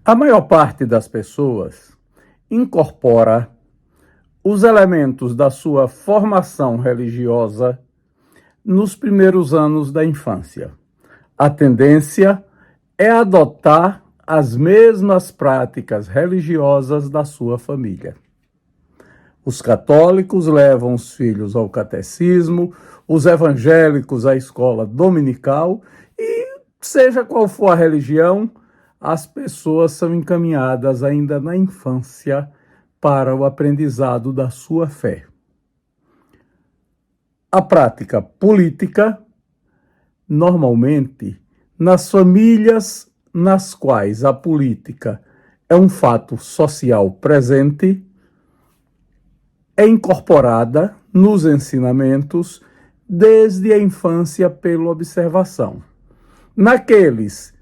A maior parte das pessoas incorpora os elementos da sua formação religiosa nos primeiros anos da infância. A tendência é adotar as mesmas práticas religiosas da sua família. Os católicos levam os filhos ao catecismo, os evangélicos à escola dominical e, seja qual for a religião, as pessoas são encaminhadas ainda na infância para o aprendizado da sua fé. A prática política, normalmente, nas famílias nas quais a política é um fato social presente, é incorporada nos ensinamentos desde a infância pela observação. Naqueles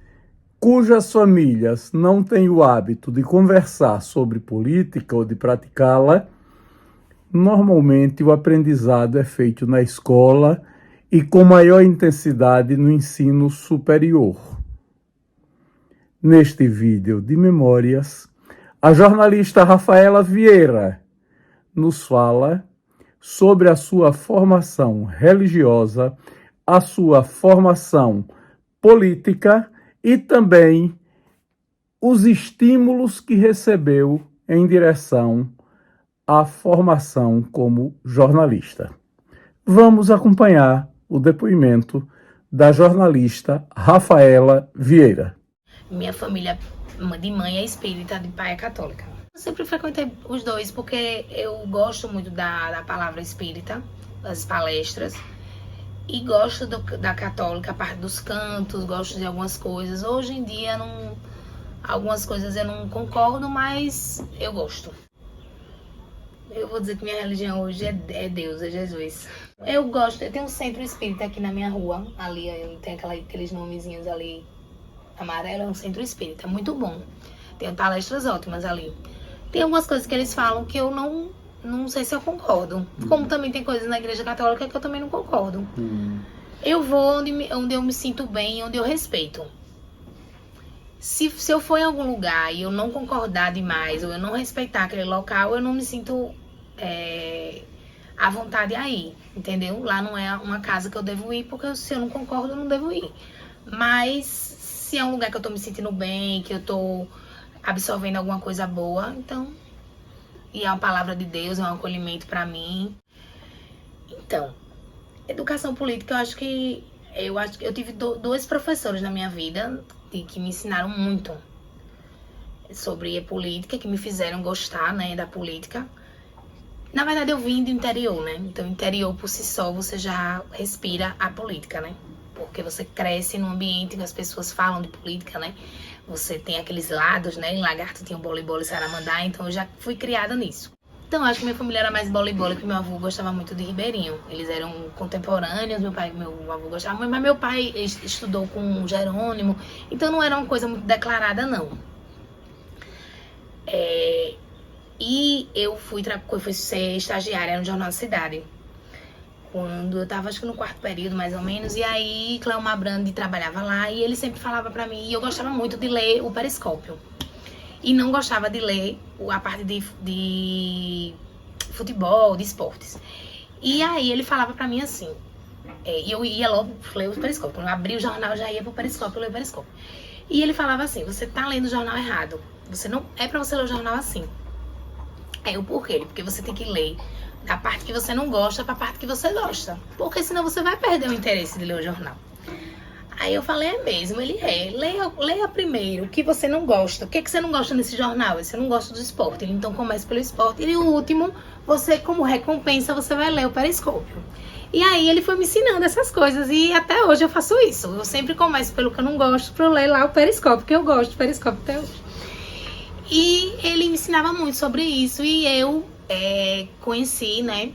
cujas famílias não têm o hábito de conversar sobre política ou de praticá-la, normalmente o aprendizado é feito na escola e com maior intensidade no ensino superior. Neste vídeo de memórias, a jornalista Rafaela Vieira nos fala sobre a sua formação religiosa, a sua formação política e também os estímulos que recebeu em direção à formação como jornalista. Vamos acompanhar o depoimento da jornalista Rafaela Vieira. Minha família de mãe é espírita, de pai é católica. Eu sempre frequentei os dois porque eu gosto muito da palavra espírita, das palestras. E gosto da católica, a parte dos cantos, gosto de algumas coisas. Hoje em dia, algumas coisas eu não concordo, mas eu gosto. Eu vou dizer que minha religião hoje é Deus, é Jesus. Eu gosto, eu tenho um centro espírita aqui na minha rua, ali tem aqueles nomezinhos ali amarelo, é um centro espírita, muito bom. Tem palestras ótimas ali. Tem algumas coisas que eles falam que eu não sei se eu concordo. Como também tem coisas na igreja católica que eu também não concordo. Eu vou onde eu me sinto bem, onde eu respeito. Se eu for em algum lugar e eu não concordar demais, ou eu não respeitar aquele local, eu não me sinto à vontade a ir, entendeu? Lá não é uma casa que eu devo ir, porque se eu não concordo, eu não devo ir. Mas se é um lugar que eu tô me sentindo bem, que eu tô absorvendo alguma coisa boa, então... E é uma palavra de Deus, é um acolhimento para mim. Então, educação política, eu tive dois professores na minha vida que me ensinaram muito sobre a política, que me fizeram gostar, né, da política. Na verdade, eu vim do interior, né? Então, o interior por si só, você já respira a política, né? Porque você cresce num ambiente que as pessoas falam de política, né? Você tem aqueles lados, né? Em Lagarto tinha o bola e saramandá, então eu já fui criada nisso. Então acho que minha família era mais bola, que meu avô gostava muito de Ribeirinho. Eles eram contemporâneos, meu avô gostava muito, mas meu pai estudou com Jerônimo, então não era uma coisa muito declarada, não. E eu fui ser estagiária no Jornal da Cidade. Quando eu tava, acho que no quarto período, mais ou menos, e aí Cleomar Brandi trabalhava lá e ele sempre falava pra mim, e eu gostava muito de ler o Periscópio. E não gostava de ler a parte de futebol, de esportes. E aí ele falava pra mim assim, e eu ia logo ler o Periscópio. Quando eu abria o jornal, eu já ia pro Periscópio, ler o Periscópio. E ele falava assim, você tá lendo o jornal errado. Você não é pra você ler o jornal assim. Aí o porquê? Porque você tem que ler da parte que você não gosta pra parte que você gosta. Porque senão você vai perder o interesse de ler o jornal. Aí eu falei, é mesmo? Ele leia primeiro o que você não gosta. O que você não gosta nesse jornal? Você não gosta do esporte. Então comece pelo esporte. E o último, você como recompensa, você vai ler o Periscópio. E aí ele foi me ensinando essas coisas. E até hoje eu faço isso. Eu sempre começo pelo que eu não gosto pra eu ler lá o Periscópio, que eu gosto do Periscópio até hoje. E ele me ensinava muito sobre isso. E eu conheci, né,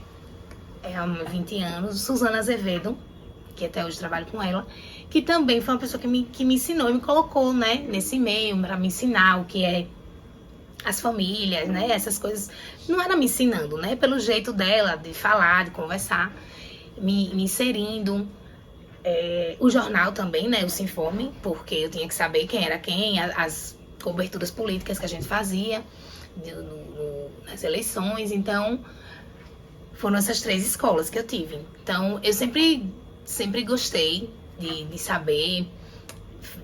há 20 anos, Suzana Azevedo, que até hoje trabalho com ela, que também foi uma pessoa que me ensinou e me colocou, né, nesse meio, para me ensinar o que é as famílias, né, essas coisas. Não era me ensinando, né, pelo jeito dela, de falar, de conversar, me inserindo. O jornal também, né, o Sinfome, porque eu tinha que saber quem era quem, as coberturas políticas que a gente fazia nas eleições. Então, foram essas 3 escolas que eu tive. Então, eu sempre gostei de saber,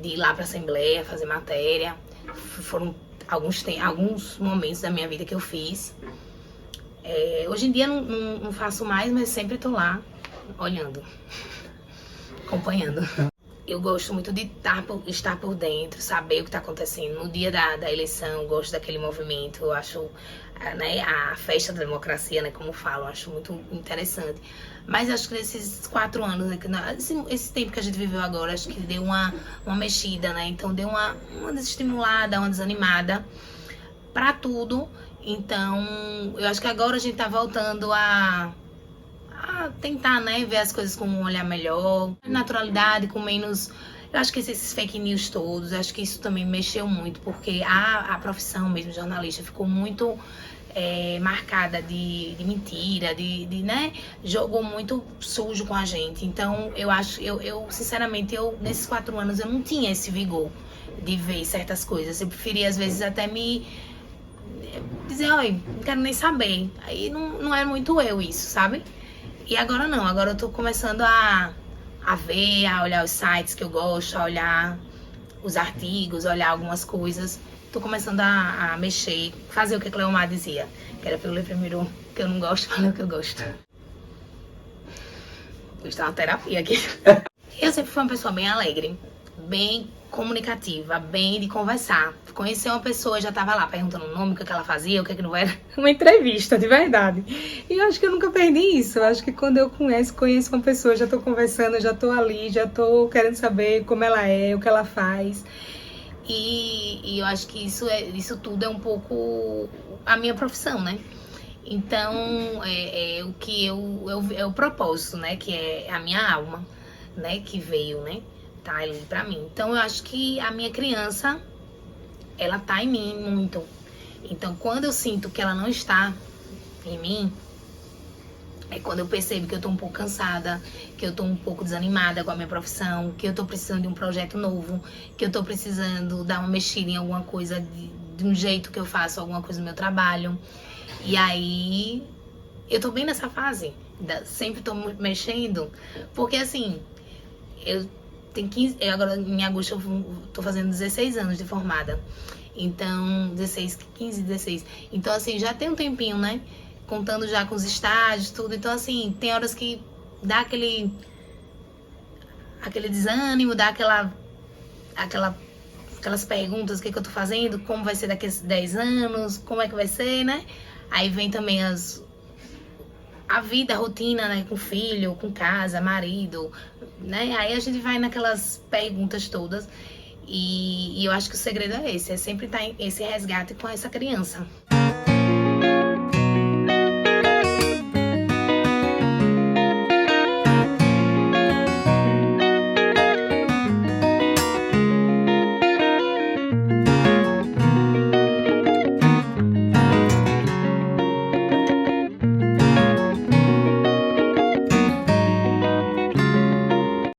de ir lá para a Assembleia, fazer matéria. Foram alguns momentos da minha vida que eu fiz. Hoje em dia não faço mais, mas sempre estou lá, olhando, acompanhando. Eu gosto muito de estar por dentro, saber o que está acontecendo. No dia da eleição, eu gosto daquele movimento. Eu acho, né, a festa da democracia, né, como falam, eu acho muito interessante. Mas acho que nesses 4 anos, né, esse tempo que a gente viveu agora, acho que deu uma mexida, né? Então deu uma desestimulada, uma desanimada para tudo. Então, eu acho que agora a gente tá voltando a tentar, né, ver as coisas com um olhar melhor, naturalidade, com menos... Eu acho que esses fake news todos, acho que isso também mexeu muito, porque a profissão mesmo, jornalista, ficou muito marcada de mentira, né, jogou muito sujo com a gente. Então, eu acho, sinceramente, nesses 4 anos, eu não tinha esse vigor de ver certas coisas. Eu preferia, às vezes, até me dizer, oi, não quero nem saber. Aí não é muito eu isso, sabe? E agora não, agora eu tô começando a ver, a olhar os sites que eu gosto, a olhar os artigos, olhar algumas coisas. Tô começando a mexer, fazer o que a Cleomar dizia, que era pra eu ler primeiro o que eu não gosto, pra ler o que eu gosto. Vou estar uma terapia aqui. Eu sempre fui uma pessoa bem alegre, bem comunicativa, bem de conversar. Conhecer uma pessoa, já tava lá perguntando o nome, o que ela fazia, o que não era. Uma entrevista, de verdade. E eu acho que eu nunca perdi isso. Eu acho que quando eu conheço uma pessoa, já tô conversando, já tô ali, já tô querendo saber como ela é, o que ela faz. E eu acho que isso tudo é um pouco a minha profissão, né? Então, o que é o propósito, né? Que é a minha alma, né? Que veio, né? Tá ali pra mim. Então, eu acho que a minha criança, ela tá em mim muito. Então, quando eu sinto que ela não está em mim, é quando eu percebo que eu tô um pouco cansada, que eu tô um pouco desanimada com a minha profissão, que eu tô precisando de um projeto novo, que eu tô precisando dar uma mexida em alguma coisa de um jeito que eu faço alguma coisa no meu trabalho. E aí, eu tô bem nessa fase, sempre tô me porque assim, eu tenho 15, agora em agosto eu tô fazendo 16 anos de formada. Então, 15, 16. Então, assim, já tem um tempinho, né? Contando já com os estágios, tudo. Então, assim, tem horas que dá aquele desânimo, dá aquelas perguntas, o que eu tô fazendo, como vai ser daqui a 10 anos, como é que vai ser, né? Aí vem também a vida, a rotina, né? Com filho, com casa, marido, né? Aí a gente vai naquelas perguntas todas. E eu acho que o segredo é esse, é sempre estar esse resgate com essa criança.